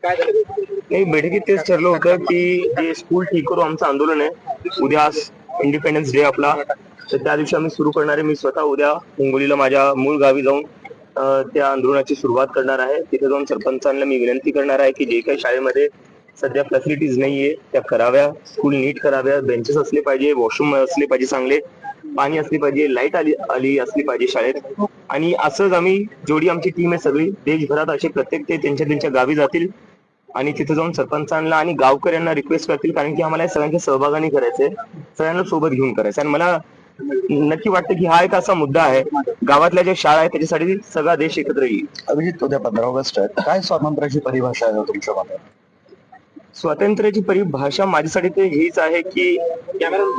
नाही, बैठकीत तेच ठरलं होतं की जे स्कूल ठीक करू आमचं आंदोलन आहे उद्या इंडिपेंडन्स डे आपला, तर त्या दिवशी आम्ही सुरू करणार आहे. मी स्वतः उद्या हिंगोलीला माझ्या मूळ गावी जाऊन त्या आंदोलनाची सुरुवात करणार आहे. तिथे जाऊन सरपंचांना मी विनंती करणार आहे की जे काही शाळेमध्ये सध्या फॅसिलिटीज नाहीये त्या कराव्या, स्कूल नीट कराव्या, बेंचेस असले पाहिजे, वॉशरूम असले पाहिजे, चांगले पाणी असली पाहिजे, लाईट आली असली पाहिजे शाळेत. आणि असंच आम्ही जेवढी आमची टीम आहे सगळी देशभरात असे प्रत्येक ते त्यांच्या त्यांच्या गावी जातील आणि तिथे जाऊन सरपंचांना आणि गावकऱ्यांना रिक्वेस्ट करतील, कारण की आम्हाला या सगळ्यांच्या सहभागाने करायचंय, सगळ्यांना सोबत घेऊन करायचं. आणि मला नक्की वाटतं की हा एक असा मुद्दा आहे गावातल्या ज्या शाळा आहेत त्याच्यासाठी सगळा देश एकत्र येईल. अभिजित, उद्या 15 ऑगस्ट आहे, काय स्वातंत्र्याची परिभाषा आहे तुमच्या मते? स्वातंत्र्याची परिभाषा माझ्यासाठी ते हीच आहे की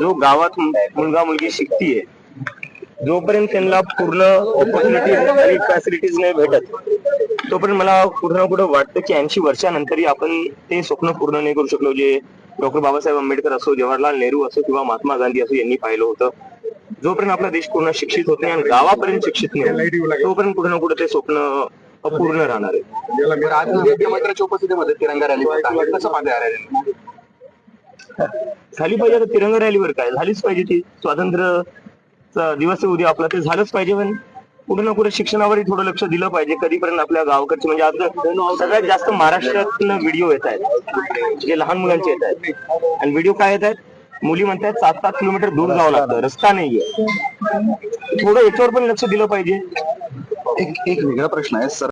जो गावात मुलगा मुलगी शिकतीये, जोपर्यंत त्यांना पूर्ण ऑपॉर्च्युनिटीज आणि फॅसिलिटीज नाही भेटत तोपर्यंत मला कुठं ना कुठं वाटतं की 80 वर्षानंतरही आपण ते स्वप्न पूर्ण नाही करू शकलो जे डॉक्टर बाबासाहेब आंबेडकर असो, जवाहरलाल नेहरू असो किंवा महात्मा गांधी असो यांनी पाहिलं होतं. जोपर्यंत आपला देश पूर्ण शिक्षित होत नाही आणि गावापर्यंत शिक्षित नाही तोपर्यंत कुठे ना कुठे ते स्वप्न अपूर्ण राहणार आहे. आज मुख्यमंत्र्यांच्या उपस्थितीमध्ये तिरंगा रॅली कसं पाहता रॅली झाली पाहिजे. आता तिरंगा रॅलीवर काय झालीच पाहिजे, ती स्वातंत्र्य दिवस उद्या आपला ते झालंच पाहिजे. पण कुठे ना कुठे शिक्षणावरही थोडं लक्ष दिलं पाहिजे. कधीपर्यंत आपल्या गावकडचे म्हणजे आता सगळ्यात जास्त महाराष्ट्रातून व्हिडिओ येत आहेत जे लहान मुलांचे येत आहेत आणि व्हिडिओ काय येत आहेत, मुली म्हणतात 7-7 किलोमीटर दूर जावं लागतं, रस्ता नाहीये. थोडं याच्यावर पण लक्ष दिलं पाहिजे. एक वेगळा प्रश्न आहे सर.